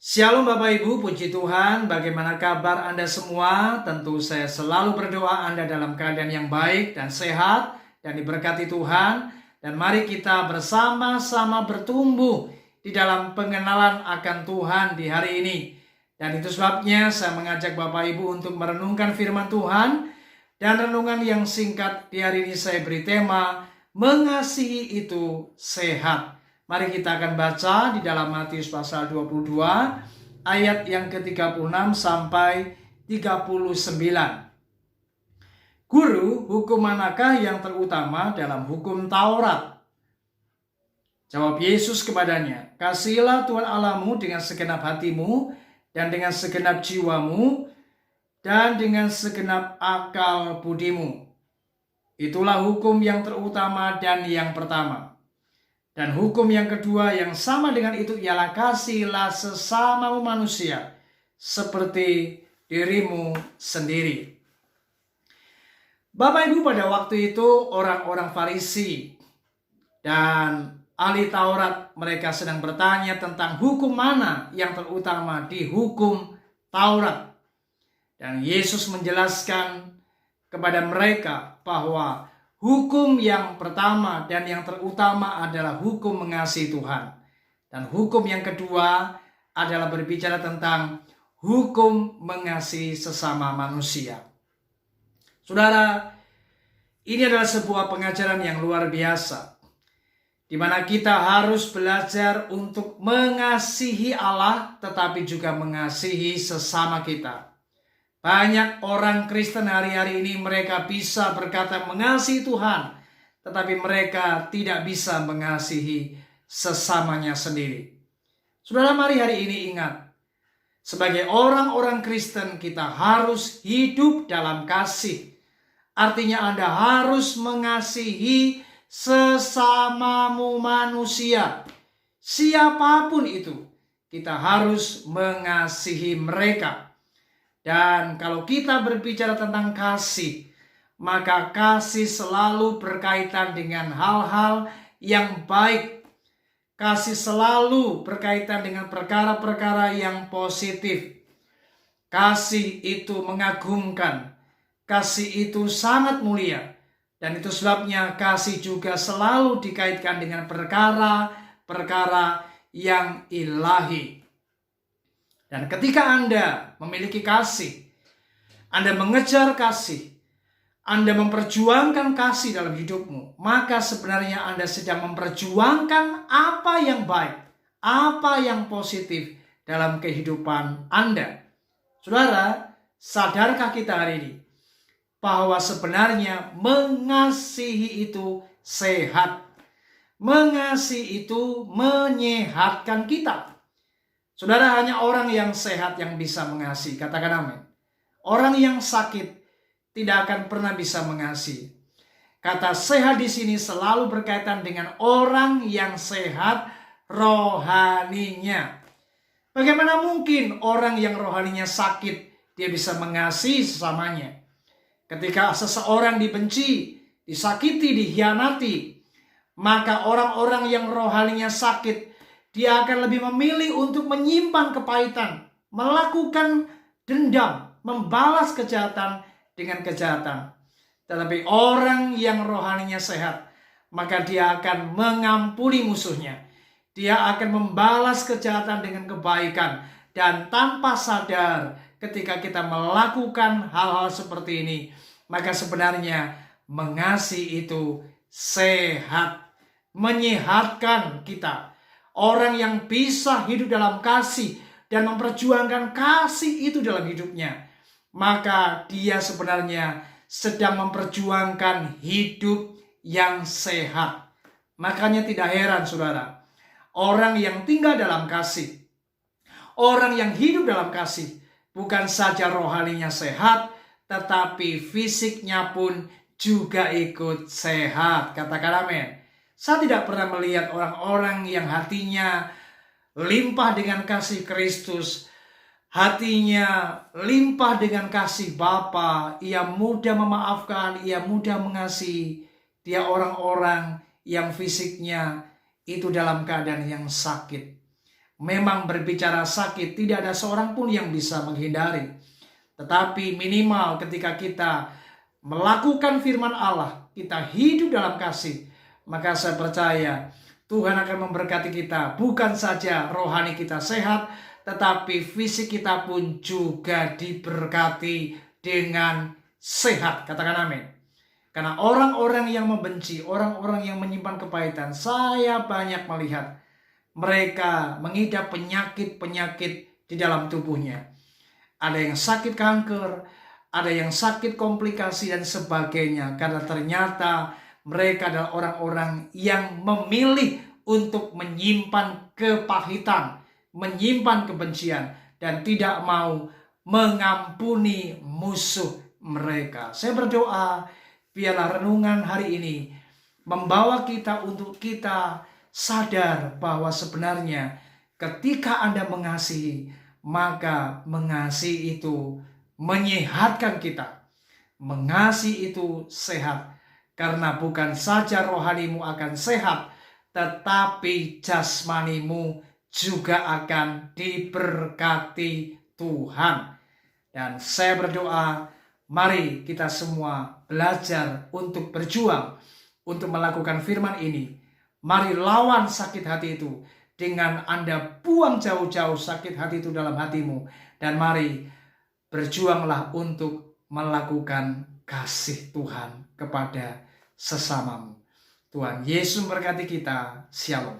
Shalom Bapak Ibu, puji Tuhan. Bagaimana kabar Anda semua? Tentu saya selalu berdoa Anda dalam keadaan yang baik dan sehat dan diberkati Tuhan. Dan mari kita bersama-sama bertumbuh di dalam pengenalan akan Tuhan di hari ini. Dan itu sebabnya saya mengajak Bapak Ibu untuk merenungkan firman Tuhan. Dan renungan yang singkat di hari ini saya beri tema, mengasihi itu sehat. Mari kita akan baca di dalam Matius pasal 22 ayat yang ke-36 sampai 39. Guru, hukum manakah yang terutama dalam hukum Taurat? Jawab Yesus kepadanya, kasihilah Tuhan Allahmu dengan segenap hatimu dan dengan segenap jiwamu dan dengan segenap akal budimu. Itulah hukum yang terutama dan yang pertama. Dan hukum yang kedua yang sama dengan itu ialah kasihilah sesamamu manusia seperti dirimu sendiri. Bapak Ibu, pada waktu itu orang-orang Farisi dan ahli Taurat mereka sedang bertanya tentang hukum mana yang terutama di hukum Taurat. Dan Yesus menjelaskan kepada mereka bahwa hukum yang pertama dan yang terutama adalah hukum mengasihi Tuhan. Dan hukum yang kedua adalah berbicara tentang hukum mengasihi sesama manusia. Saudara, ini adalah sebuah pengajaran yang luar biasa, di mana kita harus belajar untuk mengasihi Allah, tetapi juga mengasihi sesama kita. Banyak orang Kristen hari-hari ini mereka bisa berkata mengasihi Tuhan, tetapi mereka tidak bisa mengasihi sesamanya sendiri. Saudara, mari hari ini ingat, sebagai orang-orang Kristen kita harus hidup dalam kasih. Artinya Anda harus mengasihi sesamamu manusia. Siapapun itu, kita harus mengasihi mereka. Dan kalau kita berbicara tentang kasih, maka kasih selalu berkaitan dengan hal-hal yang baik. Kasih selalu berkaitan dengan perkara-perkara yang positif. Kasih itu mengagumkan. Kasih itu sangat mulia. Dan itu sebabnya kasih juga selalu dikaitkan dengan perkara-perkara yang ilahi. Dan ketika Anda memiliki kasih, Anda mengejar kasih, Anda memperjuangkan kasih dalam hidupmu, maka sebenarnya Anda sedang memperjuangkan apa yang baik, apa yang positif dalam kehidupan Anda. Saudara, sadarkah kita hari ini bahwa sebenarnya mengasihi itu sehat, mengasihi itu menyehatkan kita. Saudara, hanya orang yang sehat yang bisa mengasihi. Katakan amin. Orang yang sakit tidak akan pernah bisa mengasihi. Kata sehat di sini selalu berkaitan dengan orang yang sehat rohaninya. Bagaimana mungkin orang yang rohaninya sakit dia bisa mengasihi sesamanya? Ketika seseorang dibenci, disakiti, dikhianati, maka orang-orang yang rohaninya sakit dia akan lebih memilih untuk menyimpan kepahitan, melakukan dendam, membalas kejahatan dengan kejahatan. Tetapi orang yang rohaninya sehat, maka dia akan mengampuni musuhnya. Dia akan membalas kejahatan dengan kebaikan. Dan tanpa sadar ketika kita melakukan hal-hal seperti ini, maka sebenarnya mengasihi itu sehat, menyehatkan kita. Orang yang bisa hidup dalam kasih dan memperjuangkan kasih itu dalam hidupnya, maka dia sebenarnya sedang memperjuangkan hidup yang sehat. Makanya tidak heran saudara, orang yang tinggal dalam kasih, orang yang hidup dalam kasih, bukan saja rohaninya sehat, tetapi fisiknya pun juga ikut sehat. Katakan amin. Saya tidak pernah melihat orang-orang yang hatinya limpah dengan kasih Kristus, hatinya limpah dengan kasih Bapa, ia mudah memaafkan, ia mudah mengasihi. Dia orang-orang yang fisiknya itu dalam keadaan yang sakit. Memang berbicara sakit tidak ada seorang pun yang bisa menghindari. Tetapi minimal ketika kita melakukan firman Allah, kita hidup dalam kasih, maka saya percaya Tuhan akan memberkati kita. Bukan saja rohani kita sehat, tetapi fisik kita pun juga diberkati dengan sehat. Katakan amin. Karena orang-orang yang membenci, orang-orang yang menyimpan kepahitan, saya banyak melihat mereka mengidap penyakit-penyakit di dalam tubuhnya. Ada yang sakit kanker, ada yang sakit komplikasi dan sebagainya. Karena ternyata mereka adalah orang-orang yang memilih untuk menyimpan kepahitan, menyimpan kebencian, dan tidak mau mengampuni musuh mereka. Saya berdoa, biarlah renungan hari ini membawa kita untuk kita sadar bahwa sebenarnya ketika Anda mengasihi, maka mengasihi itu menyehatkan kita. Mengasihi itu sehat. Karena bukan saja rohanimu akan sehat, tetapi jasmanimu juga akan diberkati Tuhan. Dan saya berdoa, mari kita semua belajar untuk berjuang, untuk melakukan firman ini. Mari lawan sakit hati itu dengan Anda buang jauh-jauh sakit hati itu dalam hatimu. Dan mari berjuanglah untuk melakukan kasih Tuhan kepada sesamamu. Tuhan Yesus memberkati kita. Shalom.